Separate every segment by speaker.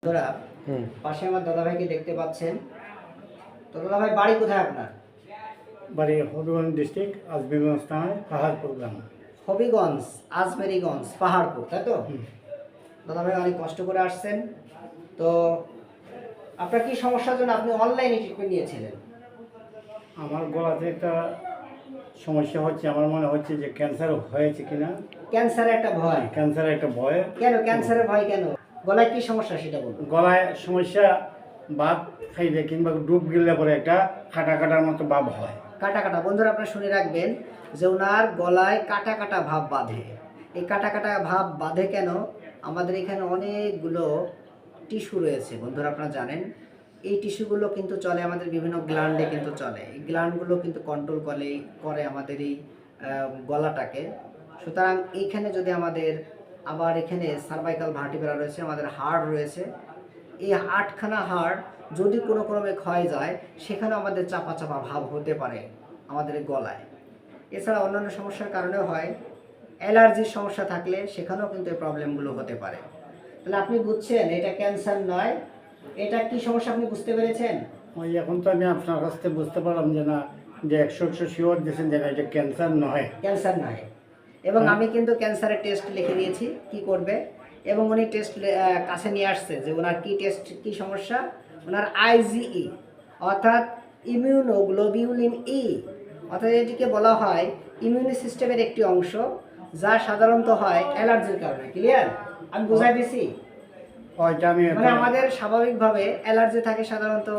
Speaker 1: বন্ধুরা পাশে আমার দাদাভাইকে দেখতে পাচ্ছেন। তো দাদাভাই বাড়ি কোথায় আপনার?
Speaker 2: বাড়ি হবিগঞ্জ ডিস্ট্রিক্ট আজমিরগঞ্জ থানায় পাহাড়পুর গ্রাম।
Speaker 1: হবিগঞ্জ আজমেরিগঞ্জ পাহাড়পুর, তাই তো? দাদাভাই অনেক কষ্ট করে আসছেন। তো আপনার কি সমস্যার জন্য আপনি অনলাইনে ট্রিটমেন্ট নিয়েছিলেন?
Speaker 2: আমার গলাতে একটা সমস্যা হচ্ছে, আমার মনে হচ্ছে যে ক্যান্সার হয়েছে কিনা।
Speaker 1: ক্যান্সারের একটা ভয়?
Speaker 2: ক্যান্সারের একটা ভয়।
Speaker 1: কেন ক্যান্সারের ভয় কেন? গলায় কি সমস্যা সেটা বলুন।
Speaker 2: গলায় সমস্যা, ভাত খাইলে কিংবা ডুব গেলে পরে একটা কাটা কাটার মতো ভাব হয়।
Speaker 1: কাটা কাটা, বন্ধুরা আপনারা শুনে রাখবেন যে ওনার গলায় কাটা কাটা ভাব বাঁধে। এই কাটা কাটা ভাব বাঁধে কেন? আমাদের এখানে অনেকগুলো টিস্যু রয়েছে বন্ধুরা, আপনারা জানেন। এই টিস্যুগুলো কিন্তু চলে আমাদের বিভিন্ন গ্ল্যান্ডে, কিন্তু চলে এই গ্ল্যান্ডগুলো কিন্তু কন্ট্রোল করে আমাদের এই গলাটাকে। সুতরাং এইখানে যদি আমাদের আবার এখানে সার্ভাইকাল ভার্টিব্রা রয়েছে, আমাদের হাড় রয়েছে, এই 8খানা হাড় যদি কোনো ক্রমে ক্ষয় যায় সেখানে আমাদের চাপা চাপা ভাব হতে পারে আমাদের গলায়। এছাড়া অন্যান্য সমস্যার কারণেও হয়। অ্যালার্জির সমস্যা থাকলে সেখানেও কিন্তু এই প্রবলেমগুলো হতে পারে। তাহলে আপনি বুঝছেন এটা ক্যান্সার নয়। এটা কি সমস্যা আপনি বুঝতে পেরেছেন?
Speaker 2: ওই এখন তো আমি আপনার কাছ থেকে বুঝতে পারলাম যে না, যে 100% শিওর দিয়েছেন যে না, এটা ক্যান্সার নয়।
Speaker 1: ক্যান্সার নয়। এবং আমি কিন্তু ক্যান্সারের টেস্ট লিখে দিয়েছি কি করবে, এবং উনি টেস্ট কাছে নিয়ে আসছে যে ওনার কি টেস্ট, কি সমস্যা। ওনার আইজিই অর্থাৎ ইমিউনোগ্লোবিউলিন ই, অর্থাৎ এটিকে বলা হয় ইমিউনি সিস্টেমের একটি অংশ, যা সাধারণত হয় অ্যালার্জির কারণে। ক্লিয়ার? আমি বুঝাই দিছি।
Speaker 2: ওইটা আমি
Speaker 1: মানে আমাদের স্বাভাবিকভাবে অ্যালার্জি থাকে সাধারণত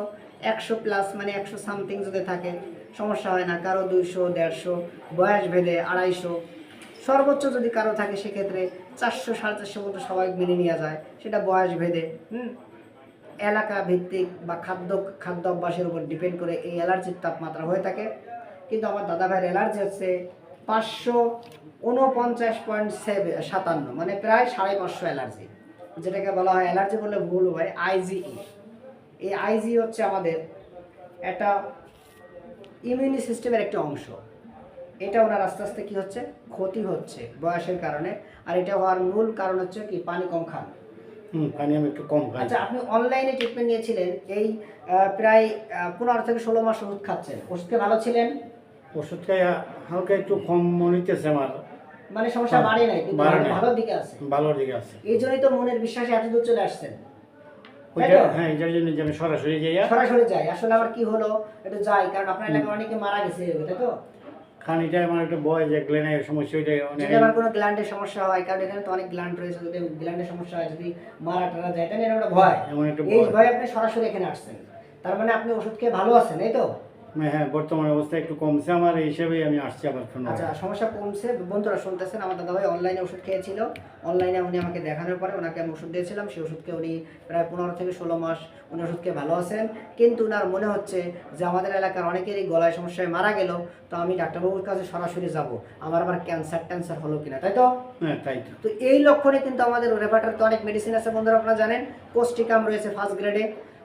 Speaker 1: 100+, মানে 100 সামথিং যদি থাকে সমস্যা হয় না, কারো 200, 150, বয়স ভেদে 250, সর্বোচ্চ যদি কারো থাকে সেক্ষেত্রে 400, 450 মতো সবাই মেনে নেওয়া যায়, সেটা বয়স ভেদে এলাকা ভিত্তিক বা খাদ্য অভ্যাসের উপর ডিপেন্ড করে এই অ্যালার্জির তাপমাত্রা হয়ে থাকে। কিন্তু আমার দাদা ভাইয়ের অ্যালার্জি হচ্ছে 549.57, মানে প্রায় 550 অ্যালার্জি, যেটাকে বলা হয়, অ্যালার্জি বললে ভুল হয়, আইজিই। এই আইজি হচ্ছে আমাদের একটা ইমিউনি সিস্টেমের একটা অংশ। এটা ওনার আস্তে আস্তে কী হচ্ছে, ক্ষতি হচ্ছে বয়সের কারণে। আর এটা হওয়ার মূল কারণ হচ্ছে কি, পানি কম খান।
Speaker 2: পানি আমি একটু কম খাই।
Speaker 1: আচ্ছা, আপনি অনলাইনে ট্রিটমেন্ট নিয়েছিলেন, এই প্রায় 15 থেকে 16 মাস ওষুধ খাচ্ছেন, ওষুধকে ভালো ছিলেন?
Speaker 2: ওষুধ খাই হালকা একটু কম মনে হইতেছে আমার।
Speaker 1: মানে সমস্যা বাড়ে নাই, কিন্তু ভালোর দিকে আছে।
Speaker 2: ভালোর দিকে আছে।
Speaker 1: এই জন্যই তো মনের বিশ্বাসে এত দূর চলে আসছেন।
Speaker 2: হ্যাঁ, এটার জন্য যে আমি সরাসরি
Speaker 1: যাই। আসলে আমার কি হলো, একটু যাই, কারণ আপনার এলাকায় অনেকে মারা গেছে, তাই তো?
Speaker 2: কারণ এটা আমার একটা বয় যে গ্লেনের সমস্যা, ওইটা
Speaker 1: যদি আমার কোনো গ্ল্যান্ডের সমস্যা হয়, কারণ এখানে তো অনেক গ্ল্যান্ড রয়েছে, যদি গ্ল্যান্ডের সমস্যা হয়, যদি মারা টারা যায়, তাহলে একটা ভয়। এই ভয় আপনি সরাসরি এখানে আসছেন, তার মানে আপনি ওষুধ খেয়ে ভালো আছেন, এই তো?
Speaker 2: হ্যাঁ, বর্তমান অবস্থা একটু কমছে আমার, এই হিসেবেই আমি আসছি আবার।
Speaker 1: আচ্ছা, সমস্যা কমছে। বন্ধুরা শুনতেছেন, আমার দাদাভাই অনলাইনে ওষুধ খেয়েছিল। অনলাইনে উনি আমাকে দেখানোর পরে ওনাকে আমি ওষুধ দিয়েছিলাম, সেই ওষুধকে উনি প্রায় 15 থেকে 16 মাস উনি ওষুধ খেয়ে ভালো আছেন। কিন্তু ওনার মনে হচ্ছে যে আমাদের এলাকার অনেকেরই গলায় সমস্যায় মারা গেল, তো আমি ডাক্তারবাবুর কাছে সরাসরি যাব, আমার আবার ক্যান্সার হলো কিনা, তাই তো?
Speaker 2: হ্যাঁ, তাই তো।
Speaker 1: তো এই লক্ষণে কিন্তু আমাদের রেপার্টার তো অনেক মেডিসিন আছে বন্ধুরা, আপনারা জানেন। কোস্টিকাম রয়েছে ফার্স্ট গ্রেডে,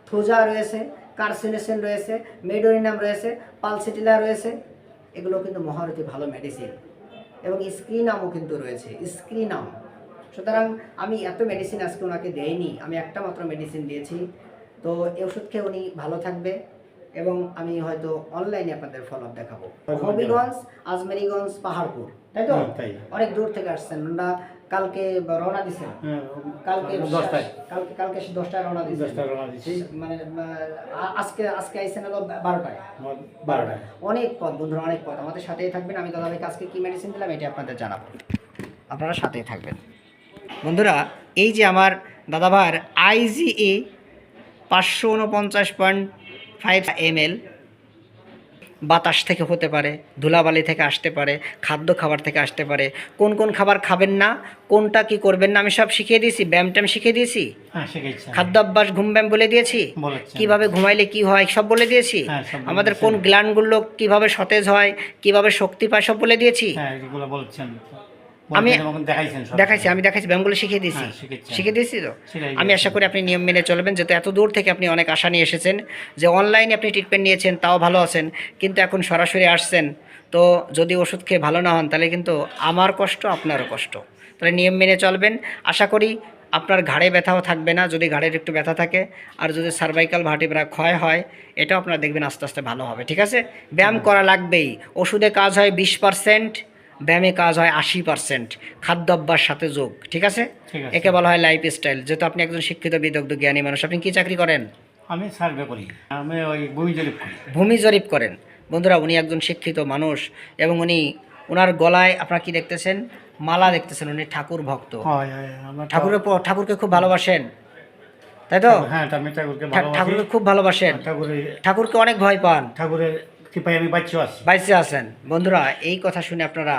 Speaker 1: থোজা রয়েছে, কার্সিনেসিন রয়েছে, মেডোরিনাম রয়েছে, পালসিটিলা রয়েছে। এগুলো কিন্তু মহারথী ভালো মেডিসিন, এবং স্ক্রিনামও কিন্তু রয়েছে, স্ক্রিনাম। সুতরাং আমি এত মেডিসিন আজকে ওনাকে দেইনি, আমি একটা মাত্র মেডিসিন দিয়েছি। তো এই ওষুধ খেয়ে উনি ভালো থাকবে, এবং আমি হয়তো অনলাইনে আপনাদের ফলো আপ দেখাবো। হবিগঞ্জ আজমেরিগঞ্জ পাহাড়পুর, তাই তো? অনেক দূর থেকে আসছেন ওনারা। কালকে রওনা দিচ্ছেন? কালকে 10টায় রওনা দিচ্ছেন, মানে আজকে আইসেন হলো 12টায়। অনেক পথ বন্ধুরা, অনেক পথ। আমাদের সাথেই থাকবেন। আমি দাদাভাইকে আজকে কী মেডিসিন দিলাম এটা আপনাদের জানাবো, আপনারা সাথেই থাকবেন বন্ধুরা। এই যে আমার দাদাভাইয়ের আইজিই 549.5 ml, বাতাস থেকে হতে পারে, ধুলাবালি থেকে আসতে পারে, খাবার থেকে আসতে পারে। কোন কোন খাবার খাবেন না, কোনটা কি করবেন না, আমি সব শিখিয়ে দিয়েছি। ব্যায়াম ট্যাম শিখিয়ে দিয়েছি, খাদ্য অভ্যাস, ঘুম ব্যায়াম বলে দিয়েছি, কিভাবে ঘুমাইলে কি হয় সব বলে দিয়েছি। আমাদের কোন গ্ল্যান্ডগুলো কিভাবে সতেজ হয়, কিভাবে শক্তি পায় সব বলে দিয়েছি। আমি দেখাইছি, ব্যায়ামগুলো শিখিয়ে দিয়েছি তো। আমি আশা করি আপনি নিয়ম মেনে চলবেন, যেহেতু এত দূর থেকে আপনি অনেক আশা নিয়ে এসেছেন যে অনলাইনে আপনি ট্রিটমেন্ট নিয়েছেন, তাও ভালো আছেন, কিন্তু এখন সরাসরি আসছেন। তো যদি ওষুধ খেয়ে ভালো না হন তাহলে কিন্তু আমার কষ্ট, আপনারও কষ্ট। তাহলে নিয়ম মেনে চলবেন। আশা করি আপনার ঘাড়ে ব্যথাও থাকবে না যদি ঘাড়ের একটু ব্যথা থাকে, আর যদি সার্ভাইকাল ভার্টিব্রা ক্ষয় হয় এটাও আপনারা দেখবেন আস্তে আস্তে ভালো হবে। ঠিক আছে, ব্যায়াম করা লাগবেই। ওষুধে কাজ হয় 20%, ব্যায়ামে কাজ হয় 80%, খাদ্য অভ্যাস সাথে যোগ। ঠিক আছে,
Speaker 2: ঠিক আছে।
Speaker 1: একে বলা হয় লাইফস্টাইল। যেহেতু আপনি একজন শিক্ষিত বিদগ্ধ জ্ঞানী মানুষ, আপনি কি চাকরি করেন?
Speaker 2: আমি সার্ভে করি, আমি ওই ভূমি জরিপ করি।
Speaker 1: ভূমি জরিপ করেন। বন্ধুরা, উনি একজন শিক্ষিত মানুষ এবং ওনার গলায় আপনারা কি দেখতেছেন? মালা দেখতেছেন। উনি ঠাকুর ভক্ত,
Speaker 2: হয় হয়, আমরা
Speaker 1: ঠাকুরকে খুব ভালোবাসেন, তাই তো?
Speaker 2: হ্যাঁ, আমি ঠাকুরকে ভালোবাসি।
Speaker 1: ঠাকুরকে খুব ভালোবাসেন, ঠাকুরকে অনেক ভয় পান,
Speaker 2: ঠাকুরের কৃপায় আমি বাচ্চা আছি।
Speaker 1: বাইসে আছেন। বন্ধুরা, এই কথা শুনে আপনারা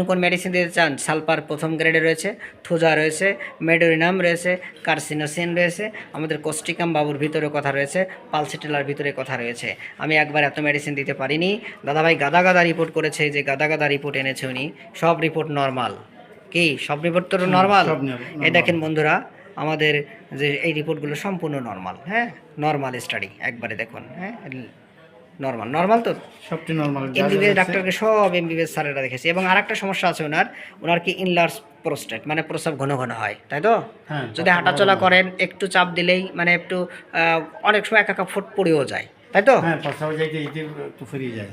Speaker 1: কোন মেডিসিন দিতে চান? সালফার প্রথম গ্রেডে রয়েছে, থোজা রয়েছে, মেডোরিনাম রয়েছে, কার্সিনোসিন রয়েছে, আমাদের কোস্টিকাম বাবুর ভিতরে কথা রয়েছে, পালসিটেলার ভিতরে কথা রয়েছে। আমি একবার এত মেডিসিন দিতে পারিনি। দাদাভাই গাদা গাদা রিপোর্ট করেছে, যে গাদা গাদা রিপোর্ট এনেছে উনি, সব রিপোর্ট নর্মাল। কি সব রিপোর্ট তো নর্মাল?
Speaker 2: সব normal।
Speaker 1: এই দেখেন বন্ধুরা, আমাদের যে এই রিপোর্টগুলো সম্পূর্ণ নর্মাল। হ্যাঁ, নর্মাল স্টাডি, একবারে দেখুন। হ্যাঁ, নর্মাল তো
Speaker 2: সবটি নর্মাল।
Speaker 1: এমবিবিএস ডাক্তারকে সব এমবিবিএস স্যারেরা দেখেছি। এবং আরেকটা সমস্যা আছে ওনার কি ইনলার্জ প্রোস্টেট, মানে প্রস্রাব ঘন ঘন হয়, তাই তো?
Speaker 2: হ্যাঁ,
Speaker 1: যদি হাঁটাচলা করেন একটু চাপ দিলেই মানে একটু অনেক সময় একা ফুট পড়েও যায়, তাই তো?
Speaker 2: হ্যাঁ, প্রস্রাব যাইতে যেতে একটু ফুরিয়ে যায়,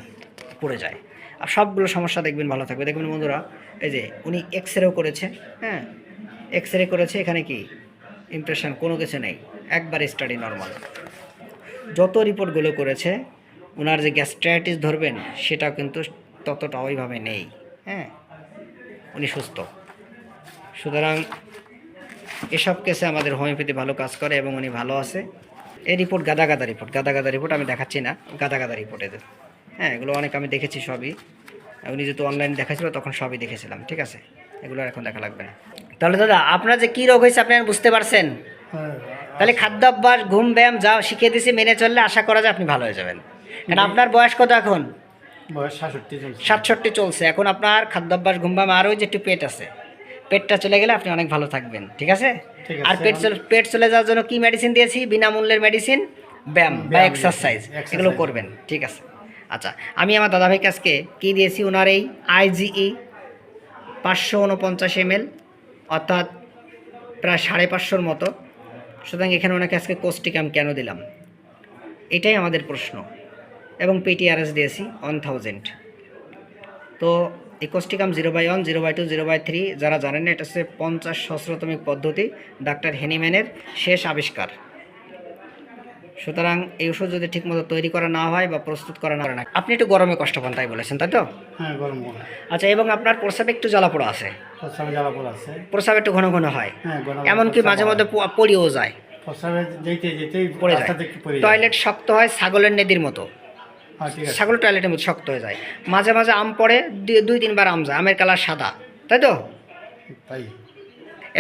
Speaker 1: পড়ে যায়। আর সবগুলো সমস্যা দেখবেন ভালো থাকবে। দেখবেন বন্ধুরা, এই যে উনি এক্স রেও করেছে। হ্যাঁ, এক্স রে করেছে, এখানে কি ইমপ্রেশন কোনো কিছু নেই, একবার স্টাডি নর্মাল। যত রিপোর্টগুলো করেছে, ওনার যে গ্যাস্ট্রাইটিস ধরবেন সেটাও কিন্তু ততটা ওইভাবে নেই। হ্যাঁ, উনি সুস্থ। সুতরাং এসব কেসে আমাদের হোমিওপ্যাথি ভালো কাজ করে এবং উনি ভালো আছে। এই রিপোর্ট গাদা গাদা রিপোর্ট আমি দেখাচ্ছি না, গাদা গাদা রিপোর্ট এদের। হ্যাঁ, এগুলো অনেক আমি দেখেছি সবই। উনি যেহেতু অনলাইনে দেখাচ্ছিল তখন সবই দেখেছিলাম। ঠিক আছে, এগুলো আর এখন দেখা লাগবে না। তাহলে দাদা, আপনার যে কী রোগ হয়েছে আপনি বুঝতে পারছেন?
Speaker 2: হ্যাঁ।
Speaker 1: তাহলে খাদ্যাভ্যাস, ঘুম, ব্যায়াম যা শিখিয়ে দিয়েছি মেনে চললে আশা করা যায় আপনি ভালো হয়ে যাবেন। কারণ আপনার বয়স কত এখন?
Speaker 2: বয়স 67 চলছে।
Speaker 1: 67 চলছে। এখন আপনার খাদ্যাভ্যাস, ঘুম, ব্যায়াম, আর ওই যে একটু পেট আছে, পেটটা চলে গেলে আপনি অনেক ভালো থাকবেন। ঠিক আছে?
Speaker 2: ঠিক আছে,
Speaker 1: আর পেট চলে যাওয়ার জন্য কি মেডিসিন দিয়েছি? বিনামূল্যের মেডিসিন, ব্যায়াম বা এক্সারসাইজ, এগুলো করবেন। ঠিক আছে। আচ্ছা, আমি আমার দাদাভাইকে আজকে কী দিয়েছি? ওনার এই IgE 549 ml, অর্থাৎ প্রায় 550 মতো। সুতরাং এখানে ওনাকে আজকে কোস্টিকাম কেন দিলাম, এটাই আমাদের প্রশ্ন। এবং PTRS দিয়েছি 1000। তো এই কোস্টিকাম 0/1, 0/2, 0/3 যারা জানেন না, এটা হচ্ছে 50 সহস্রতমিক পদ্ধতি, ডাক্তার হেনিম্যানের শেষ আবিষ্কার। সুতরাং এই ওষুধ যদি ঠিকমতো তৈরি করা না হয় বা প্রস্তুত করা না হয়, আপনি একটু গরমে কষ্ট পান তাই বলেছেন, তাই তো?
Speaker 2: হ্যাঁ, গরম।
Speaker 1: আচ্ছা, এবং আপনার প্রস্রাবে একটু জ্বালাপোড়া আছে,
Speaker 2: প্রস্রাবে জ্বালাপোড়া আছে।
Speaker 1: প্রস্রাব একটু ঘন ঘন হয়,
Speaker 2: হ্যাঁ,
Speaker 1: এমনকি মাঝে মধ্যে পড়েও যায়,
Speaker 2: প্রস্রাবে যেতে যেতেই
Speaker 1: পড়ে যায়। টয়লেট শক্ত হয় ছাগলের নেদির মতো,
Speaker 2: ঠিক আছে।
Speaker 1: ছাগলের টয়লেটের মতো শক্ত হয়ে যায়। মাঝে মাঝে আম পড়ে, 2-3 বার আম যায়, আমের কালার সাদা, তাই তো?
Speaker 2: তাই।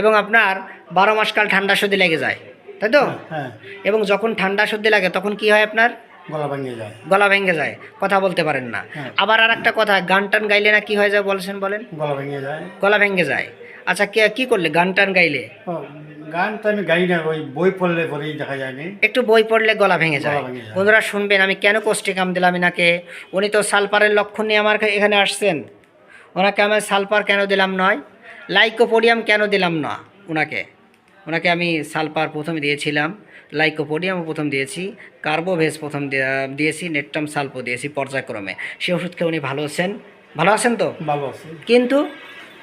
Speaker 1: এবং আপনার 12 মাস কাল ঠান্ডা সর্দি লেগে যায়, তাই তো?
Speaker 2: হ্যাঁ।
Speaker 1: এবং যখন ঠান্ডা সর্দি লাগে তখন কি হয়? আপনার
Speaker 2: গলা ভেঙে যায়।
Speaker 1: গলা ভেঙে যায়, কথা বলতে পারেন না।
Speaker 2: হ্যাঁ।
Speaker 1: আবার আর একটা কথা, গান টান গাইলে না কি হয়ে যায় বলেন?
Speaker 2: গলা ভেঙে যায়।
Speaker 1: গলা ভেঙে যায়। আচ্ছা, কি করলে গান টান গাইলে?
Speaker 2: গান তো আমি গাই না, ওই বই পড়লে পরেই দেখা যায়নি।
Speaker 1: একটু বই পড়লে গলা ভেঙে যায়।
Speaker 2: গলা ভেঙে যায়।
Speaker 1: বন্ধুরা শুনবেন, আমি কেন কোস্টিকাম দিলাম এনাকে। উনি তো সালফারের লক্ষণ নিয়ে আমার এখানে আসছেন। ওনাকে আমি সালফার কেন দিলাম নয়, লাইকোপোডিয়াম কেন দিলাম না ওনাকে আমি সালফার প্রথমে দিয়েছিলাম, লাইকোপোডিয়ামও প্রথম দিয়েছি, কার্বোভেজ প্রথম দিয়েছি, নেট্টাম সালফো দিয়েছি পর্যায়ক্রমে। সে ওষুধ খেয়ে উনি ভালো আছেন তো?
Speaker 2: ভালো আছে।
Speaker 1: কিন্তু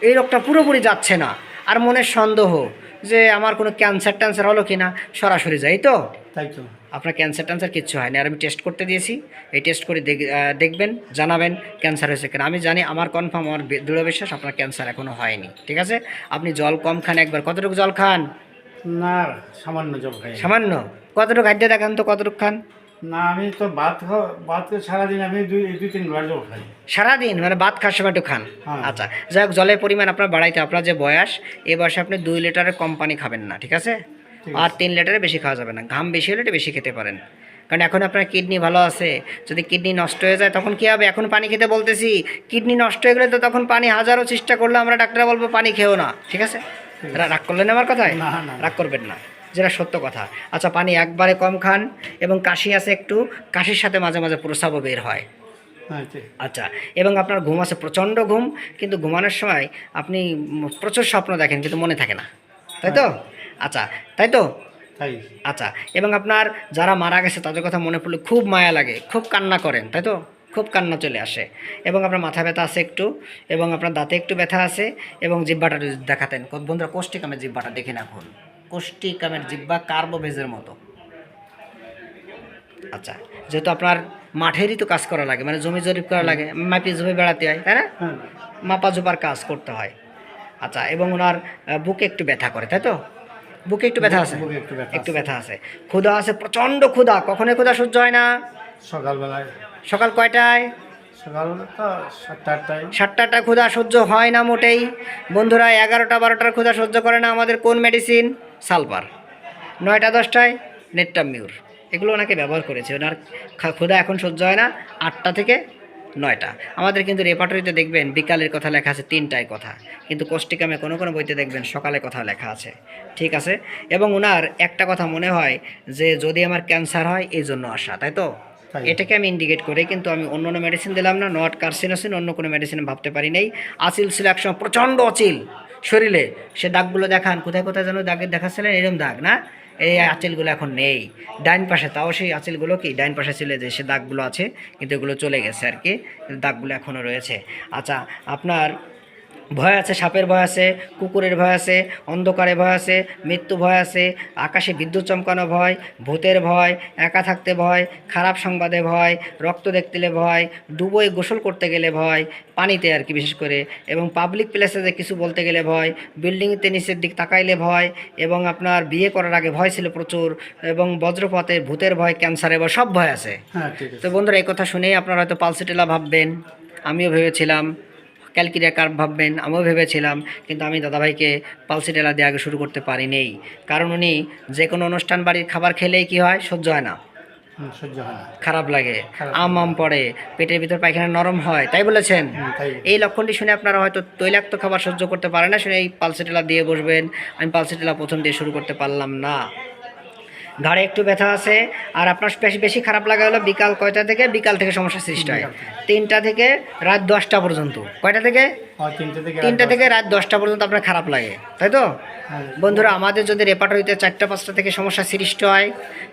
Speaker 1: এই রোগটা পুরোপুরি যাচ্ছে না। আর মনের সন্দেহ যে আমার কোনো ক্যান্সার হলো কি না, সরাসরি যাই তো?
Speaker 2: তাই তো।
Speaker 1: আপনার ক্যান্সার কিচ্ছু হয়নি। আর আমি টেস্ট করতে দিয়েছি, এই টেস্ট করে দেখবেন, জানাবেন ক্যান্সার হয়েছে কিনা। আমি জানি, আমার কনফার্ম, আমার দৃঢ় বিশ্বাস আপনার ক্যান্সার এখনও হয়নি। ঠিক আছে? আপনি জল কম খান একবার। কতটুকু জল খান?
Speaker 2: না, সামান্য জল খাই।
Speaker 1: সামান্য? কতটুকু খাদ্য দেখান তো, কতটুকু খান?
Speaker 2: না, আমি তো ভাত সারাদিন আমি 2-3 গ্লাস জল খাই
Speaker 1: সারাদিন, মানে ভাত খাওয়ার সময় একটু খান।
Speaker 2: হ্যাঁ।
Speaker 1: আচ্ছা, যাই হোক, জলের পরিমাণ আপনার বাড়াইতে, আপনার যে বয়স, এই বয়সে আপনি 2 লিটারের কম পানি খাবেন না। ঠিক আছে? আর 3 লিটারের বেশি খাওয়া যাবে না। ঘাম বেশি হলে একটু বেশি খেতে পারেন, কারণ এখন আপনার কিডনি ভালো আছে। যদি কিডনি নষ্ট হয়ে যায় তখন কী হবে? এখন পানি খেতে বলতেছি, কিডনি নষ্ট হয়ে গেলে তো তখন পানি হাজারও চেষ্টা করলে আমরা ডাক্তার বলবো পানি খেও না। ঠিক আছে? রাগ করলেন আমার কথায়?
Speaker 2: না, না।
Speaker 1: রাগ করবেন না, যেটা সত্য কথা। আচ্ছা, পানি একবারে কম খান, এবং কাশি আছে একটু, কাশির সাথে মাঝে মাঝে প্রস্রাবও বের হয়। আচ্ছা, এবং আপনার ঘুম আছে, প্রচণ্ড ঘুম, কিন্তু ঘুমানোর সময় আপনি প্রচুর স্বপ্ন দেখেন কিন্তু মনে থাকে না, তাই তো? আচ্ছা, তাই তো?
Speaker 2: তাই
Speaker 1: আচ্ছা, এবং আপনার যারা মারা গেছে তাদের কথা মনে পড়লে খুব মায়া লাগে, খুব কান্না করেন, তাই তো? খুব কান্না চলে আসে, এবং আপনার মাথা ব্যথা আছে একটু, এবং আপনার দাঁতে একটু ব্যথা আছে, এবং জিহ্বাটা যদি দেখাতেন বন্ধুরা, কোষ্ঠিকামের জিহ্বাটা দেখে রাখুন, কোষ্ঠিকামের জিহ্বা কার্বোভেজের মতো। আচ্ছা, যেহেতু আপনার মাঠেরই তো কাজ করা লাগে, মানে জমি জরিপ করা লাগে, মাপি জমি বেড়াতে হয়, তাই না?
Speaker 2: হ্যাঁ
Speaker 1: মাপা জোপার কাজ করতে হয়। আচ্ছা, এবং ওনার বুকে একটু ব্যথা করে, তাই তো? বুকে একটু ব্যথা আছে,
Speaker 2: বুকে একটু ব্যথা
Speaker 1: একটু ব্যথা আছে। ক্ষুধা আছে, প্রচণ্ড ক্ষুধা, কখনোই ক্ষুধা সহ্য হয় না?
Speaker 2: সকালবেলায়
Speaker 1: সকাল কয়টায়?
Speaker 2: সকালবেলা তো 7টা-8টায়।
Speaker 1: 7টায় ক্ষুধা সহ্য হয় না মোটেই। বন্ধুরা 11টা 12টার ক্ষুধা সহ্য করে না আমাদের কোন মেডিসিন? সালফার। 9টা 10টায় নেট্টামিউর। এগুলো ওনাকে ব্যবহার করেছে, ওনার ক্ষুধা এখন সহ্য হয় না 8টা থেকে 9টা। আমাদের কিন্তু রেপার্টরিতে দেখবেন বিকালের কথা লেখা আছে 3টায় কথা, কিন্তু কোষ্টিকামে কোনো কোনো বইতে দেখবেন সকালে কথা লেখা আছে, ঠিক আছে? এবং ওনার একটা কথা মনে হয় যে যদি আমার ক্যান্সার হয় এই জন্য আসা, তাই তো?
Speaker 2: তাই।
Speaker 1: এটাকে আমি ইন্ডিকেট করে কিন্তু আমি অন্য অন্য মেডিসিন দিলাম না, নট কার্সিনোসিন, অন্য কোনো মেডিসিন ভাবতে পারি নাই। আচিল ছিল একসময় প্রচণ্ড অচিল শরীরে, সে দাগগুলো দেখান, কোথায় কোথায় যেন দাগের দেখাচ্ছিলেন, এরকম দাগ না? এই আঁচিলগুলো এখন নেই ডাইন পাশে, তাও সেই আঁচিলগুলো কি ডাইন পাশে ছিল যে সে দাগগুলো আছে, কিন্তু এগুলো চলে গেছে আর কি, দাগগুলো এখনও রয়েছে। আচ্ছা, আপনার ভয় আছে, সাপের ভয় আছে, কুকুরের ভয় আছে, অন্ধকারে ভয় আছে, মৃত্যু ভয় আছে, আকাশে বিদ্যুৎ চমকানো ভয়, ভূতের ভয়, একা থাকতে ভয়, খারাপ সংবাদে ভয়, রক্ত দেখতে ভয়, ডুবোয় গোসল করতে গেলে ভয়, পানিতে আর কি বিশেষ করে, এবং পাবলিক প্লেসে কিছু বলতে গেলে ভয়, বিল্ডিংতে নিচের দিক তাকাইলে ভয়, এবং আপনার বিয়ে করার আগে ভয় ছিল প্রচুর, এবং বজ্রপাতে, ভূতের ভয়, ক্যান্সারের ভয়, সব ভয় আছে।
Speaker 2: হ্যাঁ ঠিক
Speaker 1: তো
Speaker 2: আছে।
Speaker 1: বন্ধুরা এই কথা শুনেই আপনারা হয়তো পালসিটেলা ভাববেন, আমিও ভেবেছিলাম, ক্যালকিরিয়া কার্ভ ভাববেন, আমিও ভেবেছিলাম, কিন্তু আমি দাদাভাইকে পালসিটেলা দিয়ে আগে শুরু করতে পারি নেই, কারণ উনি যে কোনো অনুষ্ঠান বাড়ির খাবার খেলেই কি হয়, সহ্য হয় না,
Speaker 2: সহ্য হয় না।
Speaker 1: খারাপ লাগে,
Speaker 2: খারাপ
Speaker 1: আম আম পড়ে, পেটের ভিতর পায়খানা নরম হয়, তাই বলেছেন?
Speaker 2: তাই।
Speaker 1: এই লক্ষণটি শুনে আপনারা হয়তো তৈলাক্ত খাবার সহ্য করতে পারেন না, শুনে এই পালসিটেলা দিয়ে বসবেন। আমি পালসিটেলা প্রথম দিয়ে শুরু করতে পারলাম না। ঘাড়ে একটু ব্যথা আছে, আর আপনার বেশি বেশি খারাপ লাগা হলো বিকাল কয়টা থেকে? বিকাল থেকে সমস্যা সৃষ্টি হয়, 3টা থেকে রাত 10টা পর্যন্ত। কয়টা থেকে? 3টা থেকে রাত 10টা পর্যন্ত আপনার খারাপ লাগে, তাই তো? বন্ধুরা, আমাদের যদি রেপার্টরিতে 4টা 5টা থেকে সমস্যা সৃষ্টি হয়,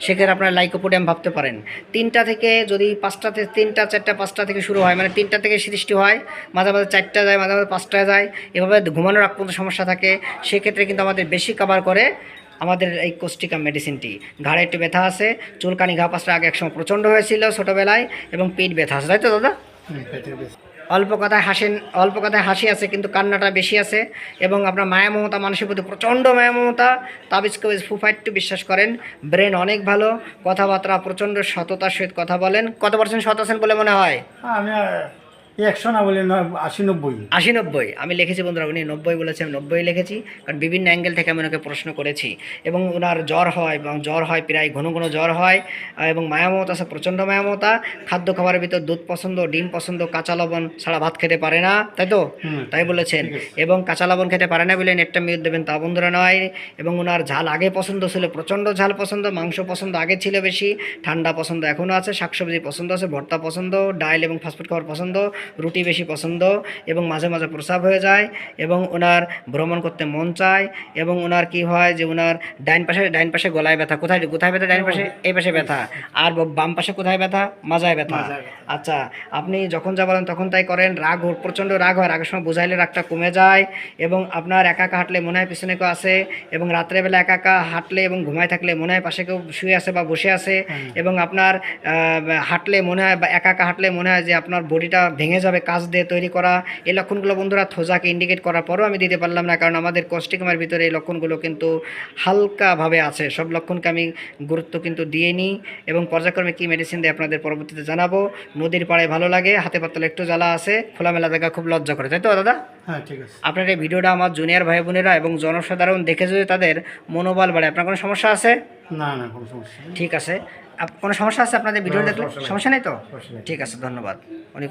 Speaker 1: সেক্ষেত্রে আপনার লাইকোপোডিয়াম ভাবতে পারেন। 3টা থেকে যদি 5টাতে, 3টা 4টা 5টা থেকে শুরু হয়, মানে 3টা থেকে সৃষ্টি হয়, মাঝে মাঝে 4টা যায়, মাঝে মাঝে 5টায় যায়, এভাবে ঘুমানোর আগ পর্যন্ত সমস্যা থাকে, সেক্ষেত্রে কিন্তু আমাদের বেশি কভার করে আমাদের এই কোষ্টিকাম মেডিসিনটি। ঘাড়ে একটু ব্যথা আছে, চুলকানি ঘা পাশটা আগে একসময় প্রচণ্ড হয়েছিল ছোটোবেলায়, এবং পেট ব্যথা আছে, তাই তো দাদা? অল্প কথায় হাসেন, অল্প কথায় হাসি আছে, কিন্তু কান্নাটা বেশি আছে, এবং আপনার মায়া মমতা, মানুষের প্রতি প্রচণ্ড মায়া মমতা, তাবিজ কবিজ ফুফাইট্টু বিশ্বাস করেন, ব্রেন অনেক ভালো, কথাবার্তা প্রচণ্ড সততার সহিত কথা বলেন। কত পার্সেন্ট সৎ আছেন বলে মনে হয়?
Speaker 2: আমি 100 না বলি 80-90।
Speaker 1: 80-90 আমি লিখেছি বন্ধুরা, উনি 90 বলেছেন, 90 লিখেছি, কারণ বিভিন্ন অ্যাঙ্গেল থেকে আমি ওনাকে প্রশ্ন করেছি। এবং ওনার জ্বর হয়, এবং জ্বর হয় প্রায় ঘন ঘন জ্বর হয়, এবং মায়ামত আছে, প্রচণ্ড মায়ামতা। খাদ্য খাবারের ভিতর দুধ পছন্দ, ডিম পছন্দ, কাঁচা লবণ ছাড়া ভাত খেতে পারে না, তাই তো? তাই বলেছেন। এবং কাঁচা লবণ খেতে পারে না বলে নেটটা মিউট দেবেন তা বন্ধুরা নয়। এবং ওনার ঝাল আগে পছন্দ ছিল, প্রচণ্ড ঝাল পছন্দ, মাংস পছন্দ আগে ছিল বেশি, ঠান্ডা পছন্দ এখনও আছে, শাকসবজি পছন্দ আছে, ভর্তা পছন্দ, ডাল এবং ফাস্টফুড খাবার পছন্দ, রুটি বেশি পছন্দ, এবং মাঝে মাঝে প্রস্রাব হয়ে যায়, এবং ওনার ভ্রমণ করতে মন চায়, এবং ওনার কি হয় যে ওনার ডাইন পাশে গলায় ব্যথা। কোথায় কোথায় ব্যথা? ডাইন পাশে, এই পাশে ব্যথা। আর বাম পাশে কোথায় ব্যথা? মাজায় ব্যথা। আচ্ছা, আপনি যখন যা বলেন তখন তাই করেন। রাগ, প্রচণ্ড রাগ হয়, রাগের সময় বোঝাইলে রাগটা কমে যায়, এবং আপনার একা একা হাঁটলে মনে হয় পিছনে কেউ আছে, এবং রাত্রেবেলা একা একা হাঁটলে এবং ঘুমায় থাকলে মনে হয় পাশে কেউ শুয়ে আছে বা বসে আছে, এবং আপনার হাঁটলে মনে হয়, বা একা একা হাঁটলে মনে হয় যে আপনার বডিটা ভেঙে যাবে, কাজ দিয়ে তৈরি করা। এই লক্ষণগুলো বন্ধুরা থোজাকে ইন্ডিকেট করার পরও আমি দিতে পারলাম না, কারণ আমাদের কোষ্টিকামের ভিতরে এই লক্ষণগুলো কিন্তু হালকাভাবে আছে, সব লক্ষণকে আমি গুরুত্ব কিন্তু দিয়ে নিই, এবং পর্যায়ক্রমে কী মেডিসিন দিয়ে আপনাদের পরবর্তীতে জানাবো। নদীর পাড়ে ভালো লাগে, হাতে পাতলে একটু জ্বালা আছে, খোলামেলা জায়গা খুব লজ্জা করে, তাই তো দাদা?
Speaker 2: হ্যাঁ ঠিক আছে।
Speaker 1: আপনার এই ভিডিওটা আমার জুনিয়র ভাই বোনেরা এবং জনসাধারণ দেখে যদি তাদের মনোবল বাড়ে। আপনার কোনো সমস্যা আছে?
Speaker 2: না না, কোনো সমস্যা নেই।
Speaker 1: ঠিক আছে, কোনো সমস্যা আছে আপনাদের ভিডিও দেখলে? সমস্যা নেই তো?
Speaker 2: সমস্যা নেই।
Speaker 1: ঠিক আছে, ধন্যবাদ। অনেক